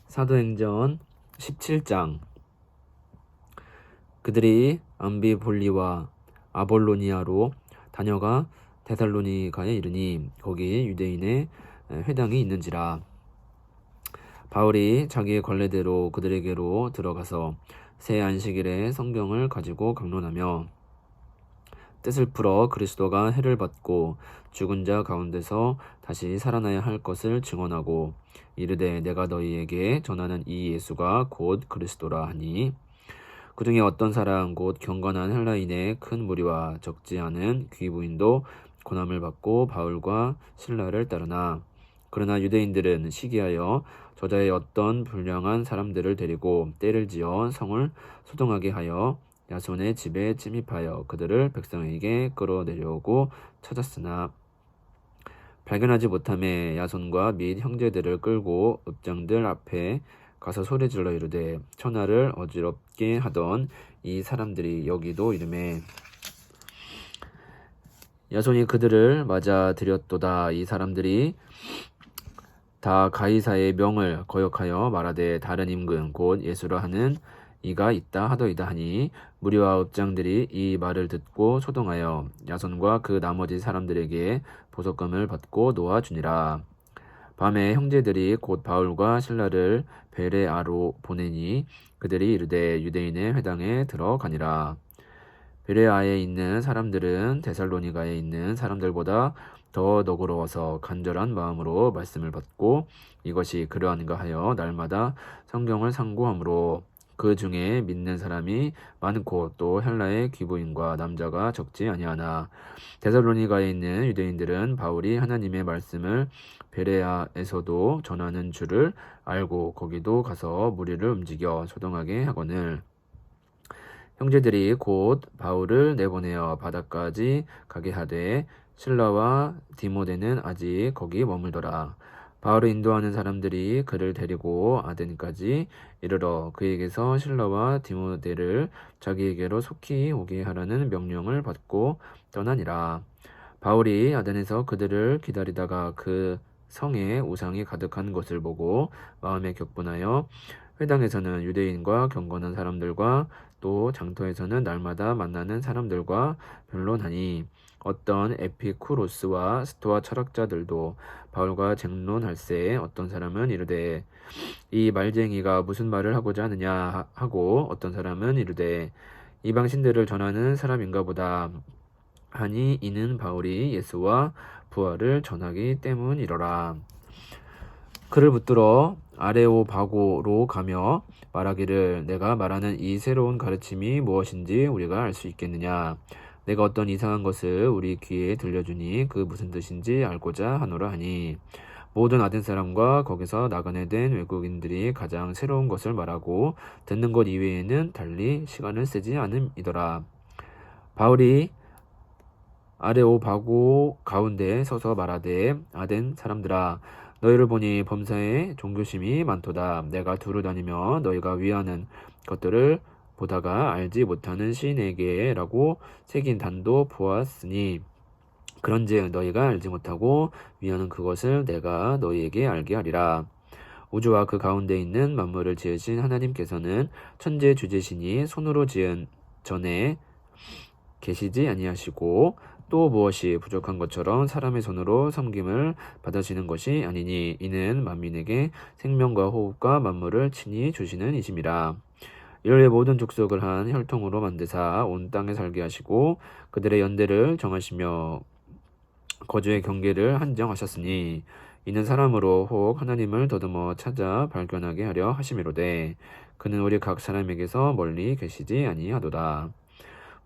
사도행전 17장. 그들이 암비볼리와 아볼로니아로 다녀가 데살로니가에 이르니 거기 유대인의 회당이 있는지라. 바울이 자기의 관례대로 그들에게로 들어가서 새 안식일에 성경을 가지고 강론하며 뜻을 풀어 그리스도가 해를 받고 죽은 자 가운데서 다시 살아나야 할 것을 증언하고 이르되 내가 너희에게 전하는 이 예수가 곧 그리스도라 하니, 그 중에 어떤 사람 곧 경건한 헬라인의 큰 무리와 적지 않은 귀부인도 고난을 받고 바울과 실라를 따르나, 그러나 유대인들은 시기하여 저자의 어떤 불량한 사람들을 데리고 때를 지어 성을 소동하게 하여 야손의 집에 침입하여 그들을 백성에게 끌어내려오고 찾았으나 발견하지 못하매 야손과 및 형제들을 끌고 읍장들 앞에 가서 소리질러 이르되 천하를 어지럽게 하던 이 사람들이 여기도 이르매 야손이 그들을 맞아 들였도다. 이 사람들이 다 가이사의 명을 거역하여 말하되 다른 임금 곧 예수라 하는 이가 있다 하더이다 하니, 무리와 읍장들이 이 말을 듣고 소동하여 야손과 그 나머지 사람들에게 보석금을 받고 놓아주니라. 밤에 형제들이 곧 바울과 실라를 베레아로 보내니 그들이 이르되 유대인의 회당에 들어가니라. 베레아에 있는 사람들은 데살로니가에 있는 사람들보다 더 너그러워서 간절한 마음으로 말씀을 받고 이것이 그러한가 하여 날마다 성경을 상고하므로 그 중에 믿는 사람이 많고 또 헬라의 귀부인과 남자가 적지 아니하나, 데살로니가에 있는 유대인들은 바울이 하나님의 말씀을 베레아에서도 전하는 줄을 알고 거기도 가서 무리를 움직여 소동하게 하거늘 형제들이 곧 바울을 내보내어 바다까지 가게 하되 실라와 디모데는 아직 거기 머물더라. 바울을 인도하는 사람들이 그를 데리고 아덴까지 이르러 그에게서 실라와 디모데를 자기에게로 속히 오게 하라는 명령을 받고 떠나니라. 바울이 아덴에서 그들을 기다리다가 그 성에 우상이 가득한 것을 보고 마음에 격분하여 회당에서는 유대인과 경건한 사람들과 또 장터에서는 날마다 만나는 사람들과 변론하니, 어떤 에피쿠로스와 스토아 철학자들도 바울과 쟁론할세 어떤 사람은 이르되 이 말쟁이가 무슨 말을 하고자 하느냐 하고, 어떤 사람은 이르되 이방신들을 전하는 사람인가 보다 하니, 이는 바울이 예수와 부활을 전하기 때문이로라. 그를 붙들어 아레오바고로 가며 말하기를 내가 말하는 이 새로운 가르침이 무엇인지 우리가 알 수 있겠느냐. 내가 어떤 이상한 것을 우리 귀에 들려주니 그 무슨 뜻인지 알고자 하노라 하니, 모든 아덴 사람과 거기서 나그네 된 외국인들이 가장 새로운 것을 말하고 듣는 것 이외에는 달리 시간을 쓰지 않음이더라. 바울이 아레오바고 가운데 서서 말하되 아덴 사람들아, 너희를 보니 범사에 종교심이 많도다. 내가 두루 다니며 너희가 위하는 것들을 보다가 알지 못하는 시인에게라고 새긴 단도 보았으니, 그런즉 너희가 알지 못하고 위하는 그것을 내가 너희에게 알게 하리라. 우주와 그 가운데 있는 만물을 지으신 하나님께서는 천재 주제시니 손으로 지은 전에 계시지 아니하시고 또 무엇이 부족한 것처럼 사람의 손으로 섬김을 받으시는 것이 아니니, 이는 만민에게 생명과 호흡과 만물을 친히 주시는 이심이라. 이를 위해 모든 족속을 한 혈통으로 만드사 온 땅에 살게 하시고 그들의 연대를 정하시며 거주의 경계를 한정하셨으니, 이는 사람으로 혹 하나님을 더듬어 찾아 발견하게 하려 하심이로되 그는 우리 각 사람에게서 멀리 계시지 아니하도다.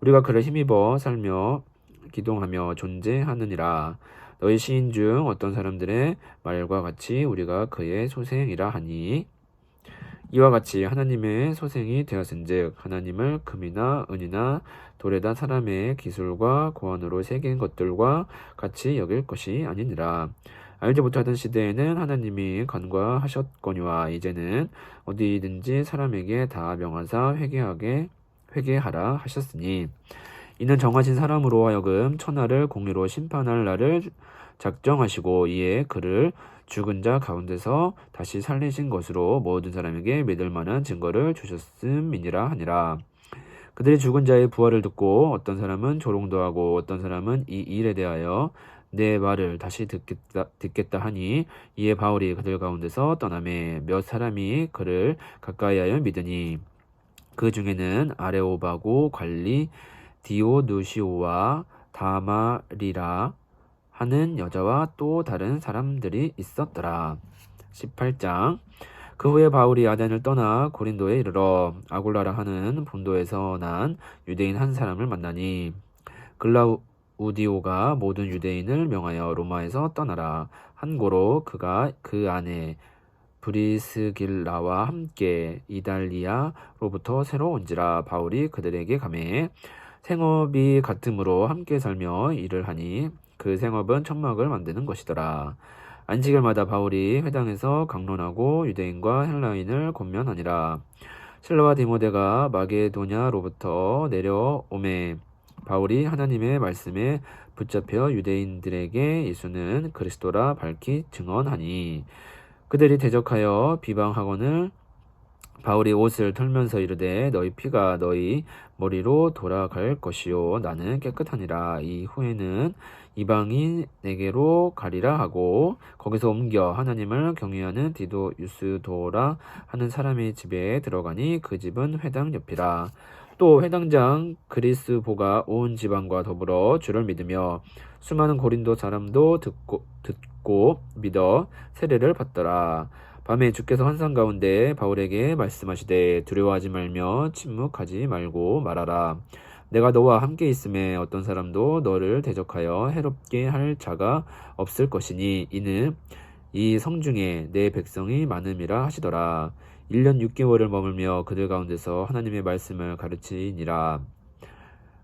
우리가 그를 힘입어 살며 기동하며 존재하느니라. 너희 시인 중 어떤 사람들의 말과 같이 우리가 그의 소생이라 하니, 이와 같이 하나님의 소생이 되었은즉 하나님을 금이나 은이나 돌에다 사람의 기술과 고안으로 새긴 것들과 같이 여길 것이 아니니라. 알지 못하던 시대에는 하나님이 간과하셨거니와 이제는 어디든지 사람에게 다 명하사 회개하라 하셨으니, 이는 정하신 사람으로 하여금 천하를 공의로 심판할 날을 작정하시고 이에 그를 죽은 자 가운데서 다시 살리신 것으로 모든 사람에게 믿을 만한 증거를 주셨음이니라 하니라. 그들이 죽은 자의 부활을 듣고 어떤 사람은 조롱도 하고 어떤 사람은 이 일에 대하여 내 말을 다시 듣겠다 하니, 이에 바울이 그들 가운데서 떠나매 몇 사람이 그를 가까이하여 믿으니 그 중에는 아레오바고 관리 디오누시오와 다마리라 하는 여자와 또 다른 사람들이 있었더라. 18장. 그 후에 바울이 아덴을 떠나 고린도에 이르러 아굴라라 하는 본도에서 난 유대인 한 사람을 만나니, 글라우디오가 모든 유대인을 명하여 로마에서 떠나라 한 고로 그가 그 안에 브리스길라와 함께 이달리아로부터 새로 온지라. 바울이 그들에게 가매 생업이 같으므로 함께 살며 일을 하니 그 생업은 천막을 만드는 것이더라. 안식일마다 바울이 회당에서 강론하고 유대인과 헬라인을 권면하니라. 실라와 디모데가 마게도냐로부터 내려오매 바울이 하나님의 말씀에 붙잡혀 유대인들에게 예수는 그리스도라 밝히 증언하니, 그들이 대적하여 비방하거늘 바울이 옷을 털면서 이르되 너희 피가 너희 머리로 돌아갈 것이요 나는 깨끗하니라. 이 후에는 이방인에게로 가리라 하고 거기서 옮겨 하나님을 경외하는 디도 유스도라 하는 사람의 집에 들어가니 그 집은 회당 옆이라. 또 회당장 그리스보가 온 지방과 더불어 주를 믿으며 수많은 고린도 사람도 듣고 믿어 세례를 받더라. 밤에 주께서 환상 가운데 바울에게 말씀하시되 두려워하지 말며 침묵하지 말고 말하라. 내가 너와 함께 있음에 어떤 사람도 너를 대적하여 해롭게 할 자가 없을 것이니 이는 이 성중에 내 백성이 많음이라 하시더라. 1년 6개월을 머물며 그들 가운데서 하나님의 말씀을 가르치니라.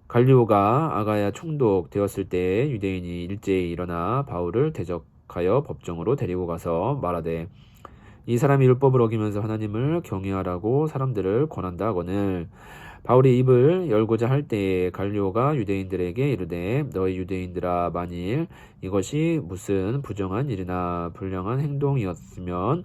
갈리오가 아가야 총독 되었을 때 유대인이 일제히 일어나 바울을 대적하여 법정으로 데리고 가서 말하되 이 사람이 율법을 어기면서 하나님을 경외하라고 사람들을 권한다 하거늘, 바울이 입을 열고자 할 때에 갈리오가 유대인들에게 이르되 너희 유대인들아, 만일 이것이 무슨 부정한 일이나 불량한 행동이었으면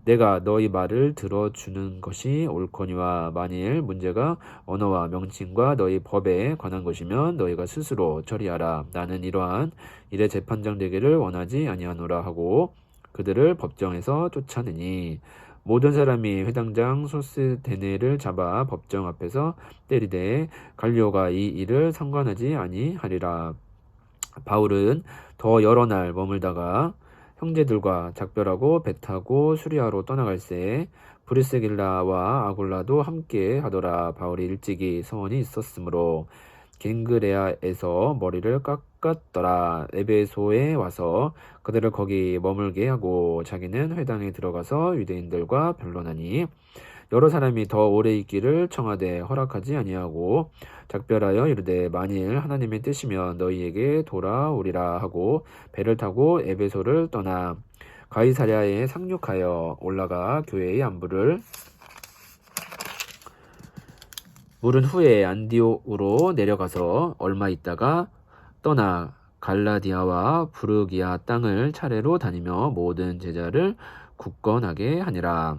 내가 너희 말을 들어주는 것이 옳거니와, 만일 문제가 언어와 명칭과 너희 법에 관한 것이면 너희가 스스로 처리하라. 나는 이러한 일에 재판장 되기를 원하지 아니하노라 하고 그들을 법정에서 쫓아내니, 모든 사람이 회당장 소스데네를 잡아 법정 앞에서 때리되 갈리오가 이 일을 상관하지 아니하리라. 바울은 더 여러 날 머물다가 형제들과 작별하고 배 타고 수리아로 떠나갈새 브리스길라와 아굴라도 함께 하더라. 바울이 일찍이 서원이 있었으므로 갱그레아에서 머리를 깎았더라. 에베소에 와서 그들을 거기 머물게 하고 자기는 회당에 들어가서 유대인들과 변론하니, 여러 사람이 더 오래 있기를 청하되 허락하지 아니하고 작별하여 이르되 만일 하나님의 뜻이면 너희에게 돌아오리라 하고 배를 타고 에베소를 떠나 가이사랴에 상륙하여 올라가 교회의 안부를 물은 후에 안디옥으로 내려가서 얼마 있다가 떠나 갈라디아와 부르기아 땅을 차례로 다니며 모든 제자를 굳건하게 하니라.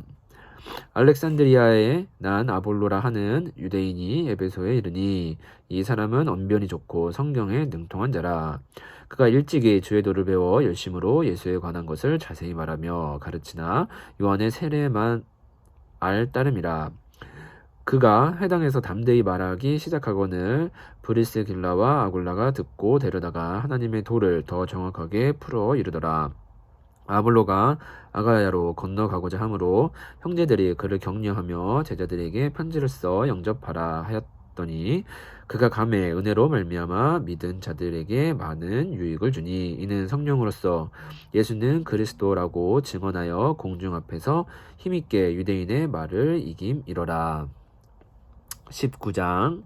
알렉산드리아에 난 아볼로라 하는 유대인이 에베소에 이르니 이 사람은 언변이 좋고 성경에 능통한 자라. 그가 일찍이 주의 도를 배워 열심으로 예수에 관한 것을 자세히 말하며 가르치나 요한의 세례만 알 따름이라. 그가 회당에서 담대히 말하기 시작하거늘 브리스길라와 아굴라가 듣고 데려다가 하나님의 도를 더 정확하게 풀어 이르더라. 아볼로가 아가야로 건너가고자 하므로 형제들이 그를 격려하며 제자들에게 편지를 써 영접하라 하였더니 그가 감에 은혜로 말미암아 믿은 자들에게 많은 유익을 주니, 이는 성령으로서 예수는 그리스도라고 증언하여 공중 앞에서 힘있게 유대인의 말을 이김이러라. 19장.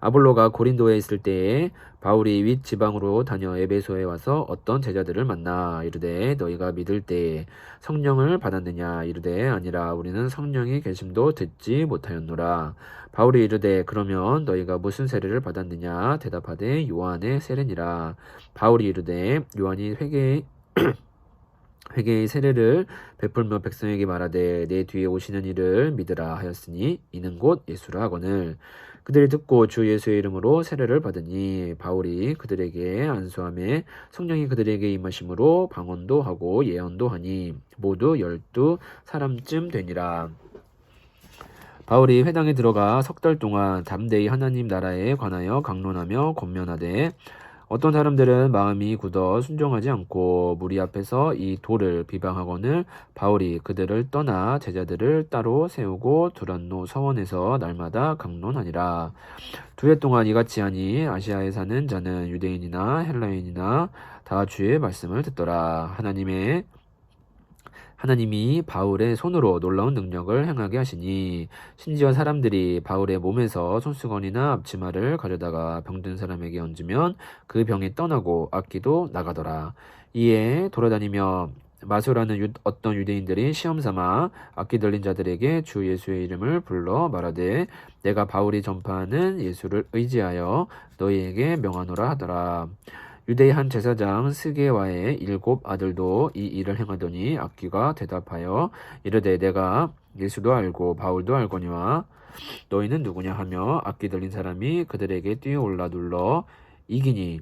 아볼로가 고린도에 있을 때에 바울이 윗 지방으로 다녀 에베소에 와서 어떤 제자들을 만나 이르되 너희가 믿을 때에 성령을 받았느냐 이르되 아니라 우리는 성령이 계심도 듣지 못하였노라. 바울이 이르되 그러면 너희가 무슨 세례를 받았느냐 대답하되 요한의 세례니라. 바울이 이르되 요한이 회개의 세례를 베풀며 백성에게 말하되 내 뒤에 오시는 이를 믿으라 하였으니 이는 곧 예수라 하거늘 그들이 듣고 주 예수의 이름으로 세례를 받으니 바울이 그들에게 안수하며 성령이 그들에게 임하심으로 방언도 하고 예언도 하니 모두 12사람쯤 되니라. 바울이 회당에 들어가 석 달 동안 담대히 하나님 나라에 관하여 강론하며 권면하되 어떤 사람들은 마음이 굳어 순종하지 않고 무리 앞에서 이 도를 비방하거늘 바울이 그들을 떠나 제자들을 따로 세우고 두란노 서원에서 날마다 강론하니라. 2해 동안 이같이 하니 아시아에 사는 자는 유대인이나 헬라인이나 다 주의 말씀을 듣더라. 하나님이 바울의 손으로 놀라운 능력을 행하게 하시니 심지어 사람들이 바울의 몸에서 손수건이나 앞치마를 가져다가 병든 사람에게 얹으면 그 병이 떠나고 악기도 나가더라. 이에 돌아다니며 마소라는 어떤 유대인들이 시험삼아 악기 들린 자들에게 주 예수의 이름을 불러 말하되 내가 바울이 전파하는 예수를 의지하여 너희에게 명하노라 하더라. 유대의 한 제사장 스게와의 7 아들도 이 일을 행하더니 악기가 대답하여 이르되 내가 예수도 알고 바울도 알거니와 너희는 누구냐 하며 악기 들린 사람이 그들에게 뛰어올라 눌러 이기니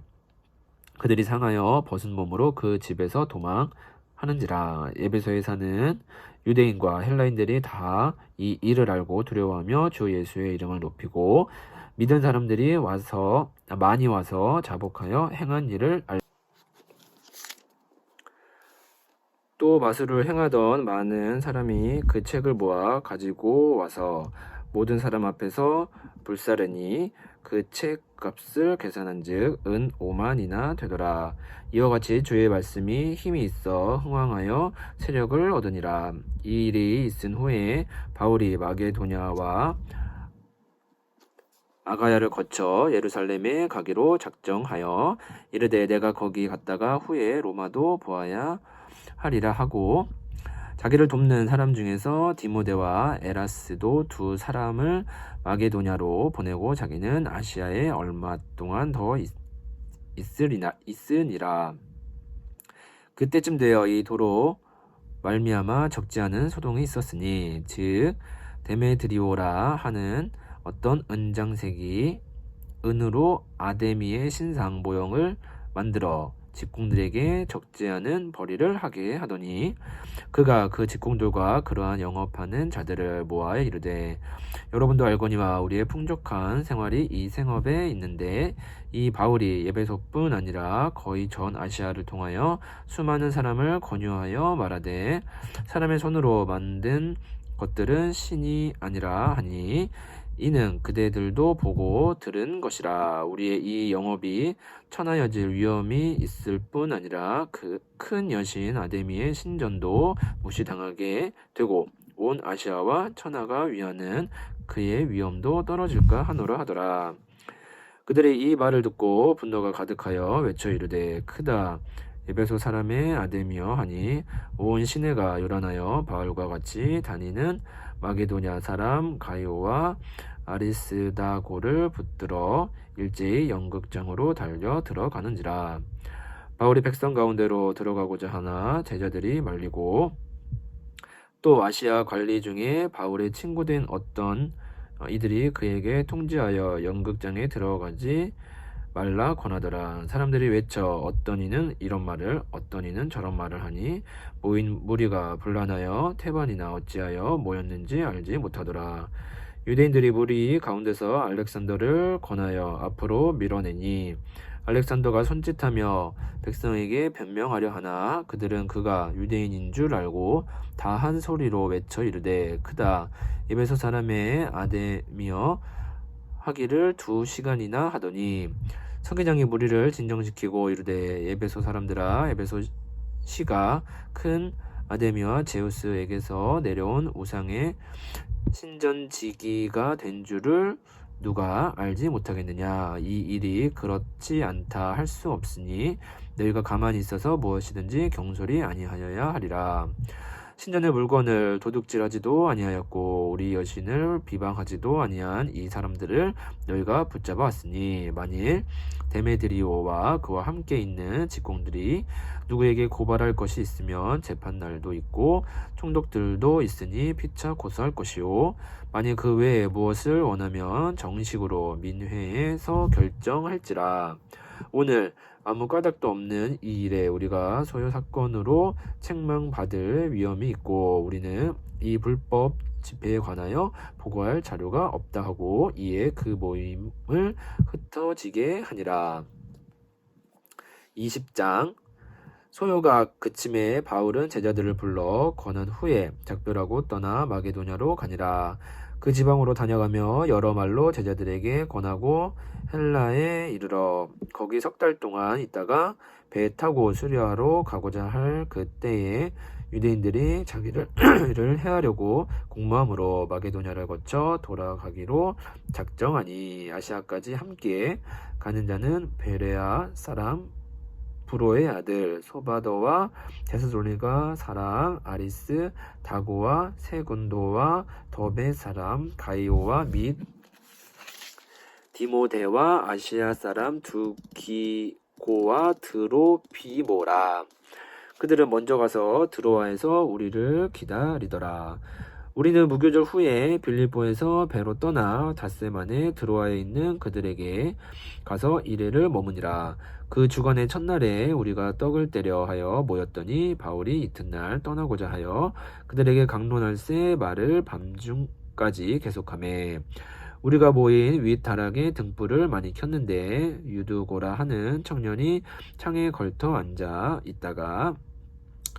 그들이 상하여 벗은 몸으로 그 집에서 도망하는지라. 에베소에 사는 유대인과 헬라인들이 다 이 일을 알고 두려워하며 주 예수의 이름을 높이고 믿은 사람들이 많이 와서 자복하여 행한 일을 또 마술을 행하던 많은 사람이 그 책을 모아 가지고 와서 모든 사람 앞에서 불사르니 그 책 값을 계산한즉 은 5만이나 되더라. 이와 같이 주의 말씀이 힘이 있어 흥왕하여 세력을 얻으니라. 이 일이 있은 후에 바울이 마게도냐와 아가야를 거쳐 예루살렘에 가기로 작정하여 이르되 내가 거기 갔다가 후에 로마도 보아야 하리라 하고 자기를 돕는 사람 중에서 디모데와 에라스도 2 사람을 마게도냐로 보내고 자기는 아시아에 얼마 동안 더 있으니라. 그때쯤 되어 이 도로 말미암아 적지 않은 소동이 있었으니 즉 데메드리오라 하는 어떤 은장색이 은으로 아데미의 신상 모형을 만들어 직공들에게 적지 않은 벌이를 하게 하더니 그가 그 직공들과 그러한 영업하는 자들을 모아 이르되 여러분도 알거니와 우리의 풍족한 생활이 이 생업에 있는데 이 바울이 에베소뿐 아니라 거의 전 아시아를 통하여 수많은 사람을 권유하여 말하되 사람의 손으로 만든 것들은 신이 아니라 하니 이는 그대들도 보고 들은 것이라. 우리의 이 영업이 천하여질 위험이 있을 뿐 아니라 그 큰 여신 아데미의 신전도 무시당하게 되고 온 아시아와 천하가 위하는 그의 위엄도 떨어질까 하노라 하더라. 그들의 이 말을 듣고 분노가 가득하여 외쳐 이르되 크다 에베소 사람의 아데미여 하니 온 시내가 요란하여 바울과 같이 다니는 마게도냐 사람 가이오와 아리스다고를 붙들어 일제히 연극장으로 달려 들어가는지라. 바울이 백성 가운데로 들어가고자 하나 제자들이 말리고 또 아시아 관리 중에 바울의 친구된 어떤 이들이 그에게 통지하여 연극장에 들어가지 말라 권하더라. 사람들이 외쳐 어떤 이는 이런 말을 어떤 이는 저런 말을 하니 모인 무리가 분란하여 태반이나 어찌하여 모였는지 알지 못하더라. 유대인들이 무리 가운데서 알렉산더를 권하여 앞으로 밀어내니 알렉산더가 손짓하며 백성에게 변명하려 하나 그들은 그가 유대인인 줄 알고 다 한 소리로 외쳐 이르되 크다 에베소 사람의 아데미여 하기를 2시간이나 하더니 서기장이 무리를 진정시키고 이르되 에베소 사람들아 에베소 시가 큰 아데미와 제우스에게서 내려온 우상의 신전지기가 된 줄을 누가 알지 못하겠느냐. 이 일이 그렇지 않다 할 수 없으니 너희가 가만히 있어서 무엇이든지 경솔이 아니하여야 하리라. 신전의 물건을 도둑질하지도 아니하였고 우리 여신을 비방하지도 아니한 이 사람들을 너희가 붙잡아 왔으니 만일 데메드리오와 그와 함께 있는 직공들이 누구에게 고발할 것이 있으면 재판날도 있고 총독들도 있으니 피차 고소할 것이요 만일 그 외에 무엇을 원하면 정식으로 민회에서 결정할지라. 오늘 아무 까닭도 없는 이 일에 우리가 소요 사건으로 책망받을 위험이 있고 우리는 이 불법 집회에 관하여 보고할 자료가 없다 하고 이에 그 모임을 흩어지게 하니라. 20장 소요가 그침에 바울은 제자들을 불러 권한 후에 작별하고 떠나 마게도냐로 가니라. 그 지방으로 다녀가며 여러 말로 제자들에게 권하고 헬라에 이르러 거기 석 달 동안 있다가 배 타고 수리하러 가고자 할 그때에 유대인들이 자기를 해하려고 공모함으로 마게도냐를 거쳐 돌아가기로 작정하니 아시아까지 함께 가는 자는 베레아 사람 브로의 아들 소바더와 데스로니가 사람 아리스 다고와 세군도와 더베 사람 가이오와 및 디모데와 아시아 사람 두기고와 드로피모라. 그들은 먼저 가서 드로아에서 우리를 기다리더라. 우리는 무교절 후에 빌립보에서 배로 떠나 닷새만에 드로아에 있는 그들에게 가서 이레를 머무니라. 그 주간의 첫날에 우리가 떡을 떼려 하여 모였더니 바울이 이튿날 떠나고자 하여 그들에게 강론할새 말을 밤중까지 계속하매 우리가 모인 윗다락에 등불을 많이 켰는데 유두고라 하는 청년이 창에 걸터 앉아 있다가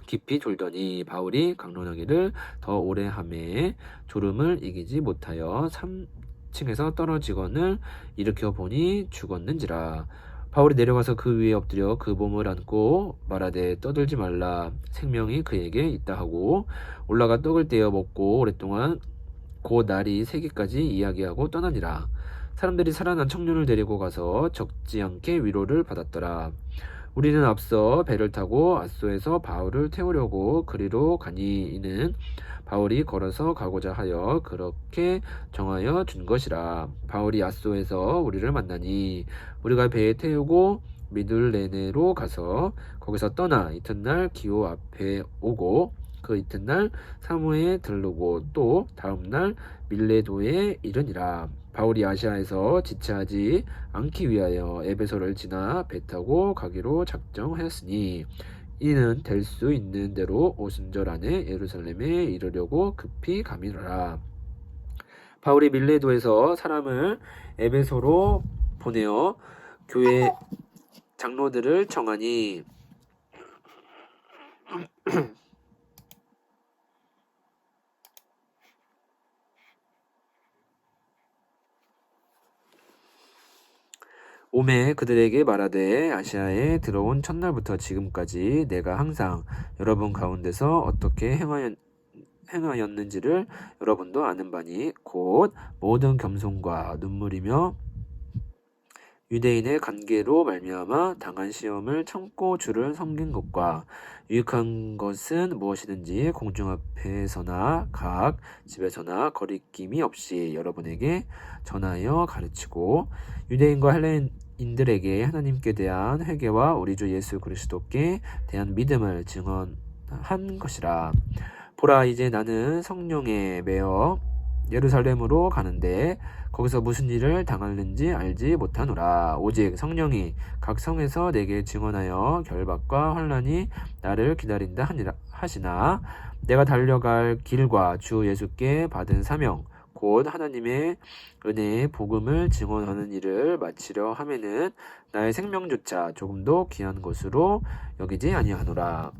깊이 졸더니 바울이 강론하기를 더 오래 하매 졸음을 이기지 못하여 3층에서 떨어지거늘 일으켜 보니 죽었는지라. 바울이 내려가서 그 위에 엎드려 그 몸을 안고 말하되 떠들지 말라 생명이 그에게 있다 하고 올라가 떡을 떼어 먹고 오랫동안 곧 날이 새기까지 이야기하고 떠나니라. 사람들이 살아난 청년을 데리고 가서 적지 않게 위로를 받았더라. 우리는 앞서 배를 타고 아소에서 바울을 태우려고 그리로 가니 이는 바울이 걸어서 가고자 하여 그렇게 정하여 준 것이라. 바울이 아소에서 우리를 만나니 우리가 배에 태우고 미둘레네로 가서 거기서 떠나 이튿날 기호 앞에 오고 그 이튿날 사무에 들르고 또 다음날 밀레도에 이르니라. 바울이 아시아에서 지체하지 않기 위하여 에베소를 지나 배 타고 가기로 작정하였으니 이는 될 수 있는 대로 오순절 안에 예루살렘에 이르려고 급히 가미라. 바울이 밀레도에서 사람을 에베소로 보내어 교회 장로들을 청하니 오매 그들에게 말하되 아시아에 들어온 첫날부터 지금까지 내가 항상 여러분 가운데서 어떻게 행하였는지를 여러분도 아는 바니 곧 모든 겸손과 눈물이며 유대인의 관계로 말미암아 당한 시험을 참고 주를 섬긴 것과 유익한 것은 무엇이든지 공중 앞에서나 각 집에서나 거리낌이 없이 여러분에게 전하여 가르치고 유대인과 헬라인들에게 하나님께 대한 회개와 우리 주 예수 그리스도께 대한 믿음을 증언한 것이라. 보라 이제 나는 성령에 매어 예루살렘으로 가는데 거기서 무슨 일을 당하는지 알지 못하노라. 오직 성령이 각 성에서 내게 증언하여 결박과 환난이 나를 기다린다 하시나 내가 달려갈 길과 주 예수께 받은 사명 곧 하나님의 은혜의 복음을 증언하는 일을 마치려 하면은 나의 생명조차 조금도 귀한 것으로 여기지 아니하노라.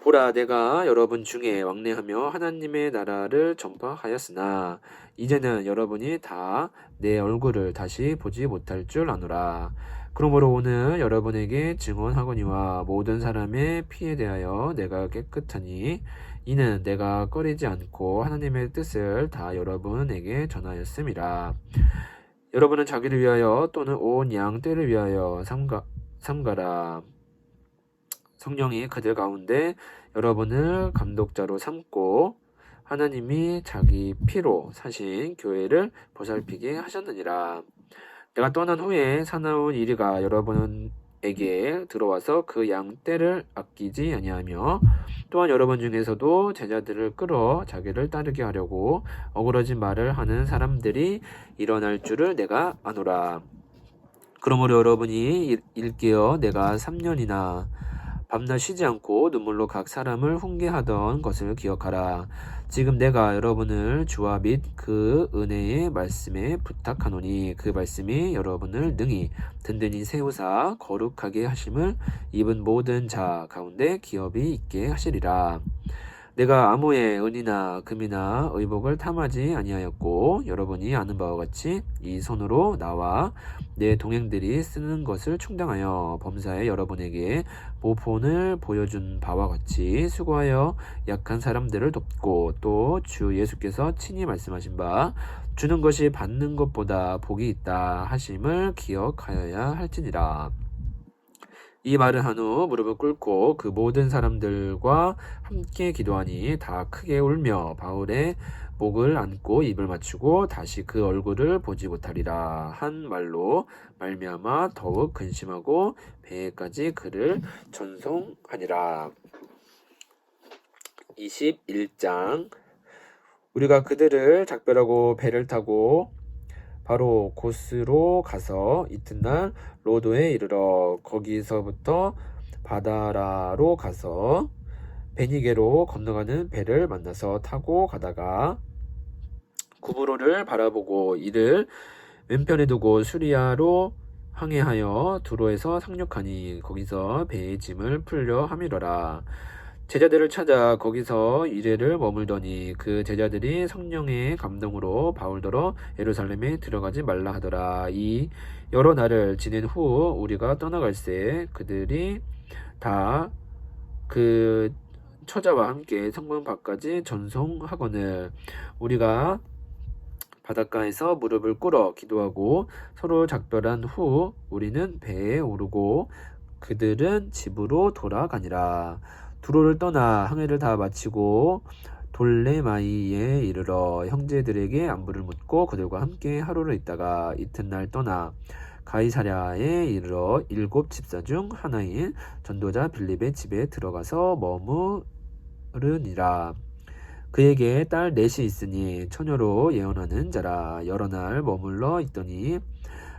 보라 내가 여러분 중에 왕래하며 하나님의 나라를 전파하였으나 이제는 여러분이 다 내 얼굴을 다시 보지 못할 줄 아노라. 그러므로 오늘 여러분에게 증언하거니와 모든 사람의 피에 대하여 내가 깨끗하니 이는 내가 꺼리지 않고 하나님의 뜻을 다 여러분에게 전하였음이라. 여러분은 자기를 위하여 또는 온 양 떼를 위하여 삼가라. 성령이 그들 가운데 여러분을 감독자로 삼고 하나님이 자기 피로 사신 교회를 보살피게 하셨느니라. 내가 떠난 후에 사나운 이리가 여러분에게 들어와서 그 양 떼를 아끼지 아니하며 또한 여러분 중에서도 제자들을 끌어 자기를 따르게 하려고 어그러진 말을 하는 사람들이 일어날 줄을 내가 아노라. 그러므로 여러분이 일깨어 내가 3년이나 밤낮 쉬지 않고 눈물로 각 사람을 훈계하던 것을 기억하라. 지금 내가 여러분을 주와 및 그 은혜의 말씀에 부탁하노니 그 말씀이 여러분을 능히 든든히 세우사 거룩하게 하심을 입은 모든 자 가운데 기업이 있게 하시리라. 내가 아무의 은이나 금이나 의복을 탐하지 아니하였고 여러분이 아는 바와 같이 이 손으로 나와 내 동행들이 쓰는 것을 충당하여 범사에 여러분에게 모본을 보여준 바와 같이 수고하여 약한 사람들을 돕고 또 주 예수께서 친히 말씀하신 바 주는 것이 받는 것보다 복이 있다 하심을 기억하여야 할지니라. 이 말을 한 후 무릎을 꿇고 그 모든 사람들과 함께 기도하니 다 크게 울며 바울의 목을 안고 입을 맞추고 다시 그 얼굴을 보지 못하리라 한 말로 말미암아 더욱 근심하고 배에까지 그를 전송하니라. 21장. 우리가 그들을 작별하고 배를 타고 바로 고스로 가서 이튿날 로도에 이르러 거기서부터 바다라로 가서 베니게로 건너가는 배를 만나서 타고 가다가 구브로를 바라보고 이를 왼편에 두고 수리아로 항해하여 두로에서 상륙하니 거기서 배의 짐을 풀려 함이러라. 제자들을 찾아 거기서 이레를 머물더니 그 제자들이 성령의 감동으로 바울더러 예루살렘에 들어가지 말라 하더라. 이 여러 날을 지낸 후 우리가 떠나갈새 그들이 다 그 처자와 함께 성문 밖까지 전송하거늘 우리가 바닷가에서 무릎을 꿇어 기도하고 서로 작별한 후 우리는 배에 오르고 그들은 집으로 돌아가니라. 두로를 떠나 항해를 다 마치고 돌레마이에 이르러 형제들에게 안부를 묻고 그들과 함께 하루를 있다가 이튿날 떠나 가이사랴에 이르러 7 집사 중 하나인 전도자 빌립의 집에 들어가서 머무르니라. 그에게 딸 넷이 있으니 처녀로 예언하는 자라. 여러 날 머물러 있더니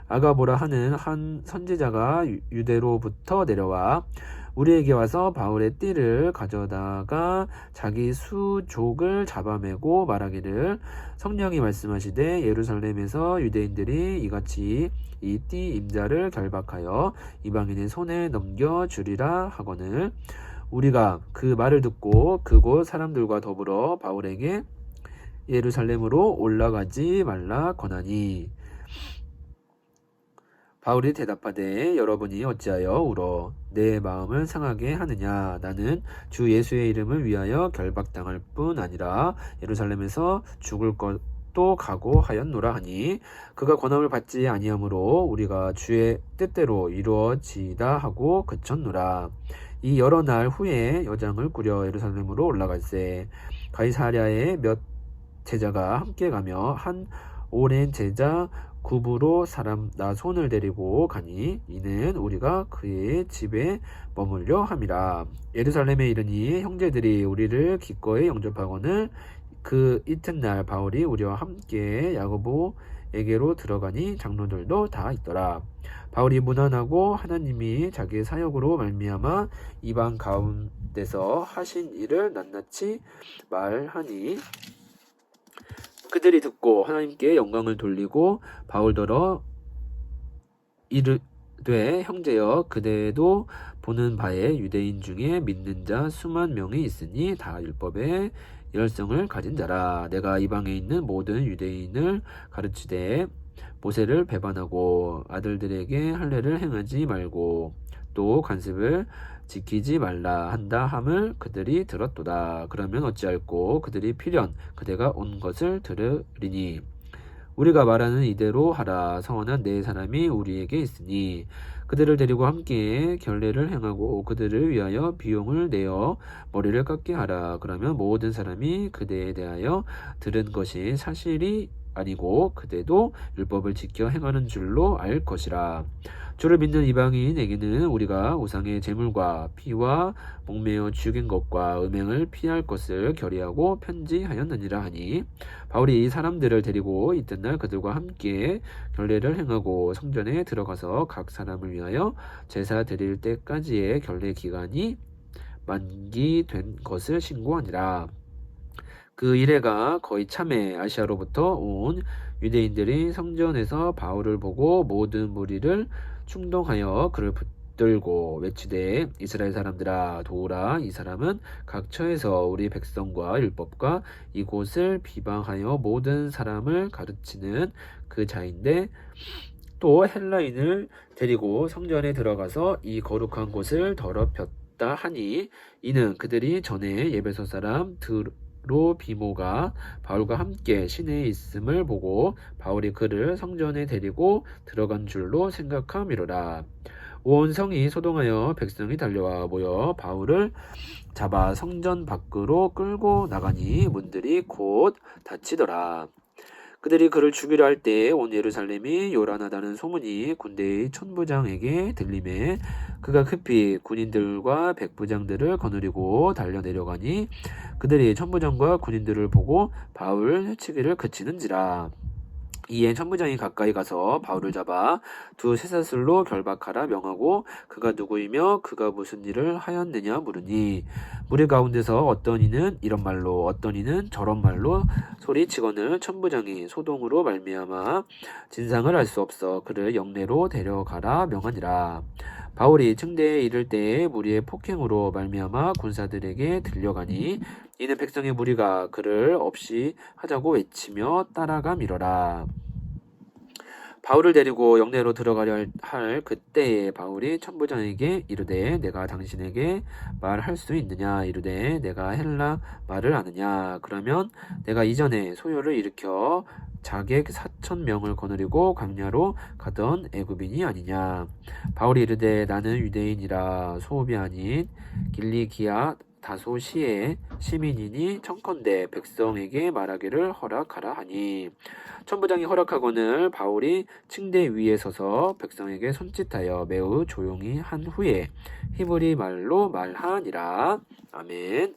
아가보라 하는 한 선지자가 유대로부터 내려와 우리에게 와서 바울의 띠를 가져다가 자기 수족을 잡아매고 말하기를 성령이 말씀하시되 예루살렘에서 유대인들이 이같이 이 띠 임자를 결박하여 이방인의 손에 넘겨주리라 하거늘 우리가 그 말을 듣고 그곳 사람들과 더불어 바울에게 예루살렘으로 올라가지 말라 권하니 바울이 대답하되 여러분이 어찌하여 울어 내 마음을 상하게 하느냐. 나는 주 예수의 이름을 위하여 결박당할 뿐 아니라 예루살렘에서 죽을 것도 각오하였노라 하니 그가 권함을 받지 아니하므로 우리가 주의 뜻대로 이루어지다 하고 그쳤노라. 이 여러 날 후에 여장을 꾸려 예루살렘으로 올라갈새 가이사랴에 몇 제자가 함께 가며 한 오랜 제자 구브로 사람 나손을 데리고 가니 이는 우리가 그의 집에 머물려 함이라. 예루살렘에 이르니 형제들이 우리를 기꺼이 영접하거늘 그 이튿날 바울이 우리와 함께 야고보에게로 들어가니 장로들도 다 있더라. 바울이 무난하고 하나님이 자기의 사역으로 말미암아 이방 가운데서 하신 일을 낱낱이 말하니 그들이 듣고 하나님께 영광을 돌리고 바울더러 이르되 형제여 그대도 보는 바에 유대인 중에 믿는 자 수만 명이 있으니 다 율법의 열성을 가진 자라. 내가 이방에 있는 모든 유대인을 가르치되 모세를 배반하고 아들들에게 할례를 행하지 말고 또 관습을 지키지 말라 한다 함을 그들이 들었도다. 그러면 어찌할꼬 그들이 필연 그대가 온 것을 들으리니 우리가 말하는 이대로 하라. 성원한 네 사람이 우리에게 있으니 그들을 데리고 함께 결례를 행하고 그들을 위하여 비용을 내어 머리를 깎게 하라. 그러면 모든 사람이 그대에 대하여 들은 것이 사실이 아니고 그대도 율법을 지켜 행하는 줄로 알 것이라. 주를 믿는 이방인에게는 우리가 우상의 제물과 피와 목매어 죽인 것과 음행을 피할 것을 결의하고 편지하였느니라 하니, 바울이 이 사람들을 데리고 이튿날 그들과 함께 결례를 행하고 성전에 들어가서 각 사람을 위하여 제사 드릴 때까지의 결례 기간이 만기된 것을 신고하니라. 그 이래가 거의 참에 아시아로부터 온 유대인들이 성전에서 바울을 보고 모든 무리를 충동하여 그를 붙들고 외치되, 이스라엘 사람들아 도우라. 이 사람은 각 처에서 우리 백성과 율법과 이곳을 비방하여 모든 사람을 가르치는 그 자인데, 또 헬라인을 데리고 성전에 들어가서 이 거룩한 곳을 더럽혔다 하니, 이는 그들이 전에 예배소 사람 드로비모가 바울과 함께 시내에 있음을 보고 바울이 그를 성전에 데리고 들어간 줄로 생각함이로라. 온 성이 소동하여 백성이 달려와 모여 바울을 잡아 성전 밖으로 끌고 나가니 문들이 곧 닫히더라. 그들이 그를 죽이려 할 때 온 예루살렘이 요란하다는 소문이 군대의 천부장에게 들림에 그가 급히 군인들과 백부장들을 거느리고 달려 내려가니, 그들이 천부장과 군인들을 보고 바울 해치기를 그치는지라. 이에 천부장이 가까이 가서 바울을 잡아 두 쇠사슬로 결박하라 명하고, 그가 누구이며 그가 무슨 일을 하였느냐 물으니, 무리 가운데서 어떤 이는 이런 말로 어떤 이는 저런 말로 소리치거늘 천부장이 소동으로 말미암아 진상을 알 수 없어 그를 영내로 데려가라 명하니라. 바울이 층대에 이를 때에 무리의 폭행으로 말미암아 군사들에게 들려가니, 이는 백성의 무리가 그를 없이 하자고 외치며 따라가 밀어라. 바울을 데리고 영내로 들어가려 할 그때에 바울이 천부장에게 이르되, 내가 당신에게 말할 수 있느냐? 이르되, 내가 헬라 말을 아느냐? 그러면 내가 이전에 소요를 일으켜 자객 4,000명을 거느리고 광야로 가던 애굽인이 아니냐? 바울이 이르되, 나는 유대인이라 소읍이 아닌 길리기아 다소시의 시민이니 청컨대 백성에게 말하기를 허락하라 하니, 천부장이 허락하거늘 바울이 층대 위에 서서 백성에게 손짓하여 매우 조용히 한 후에 히브리 말로 말하니라. 아멘.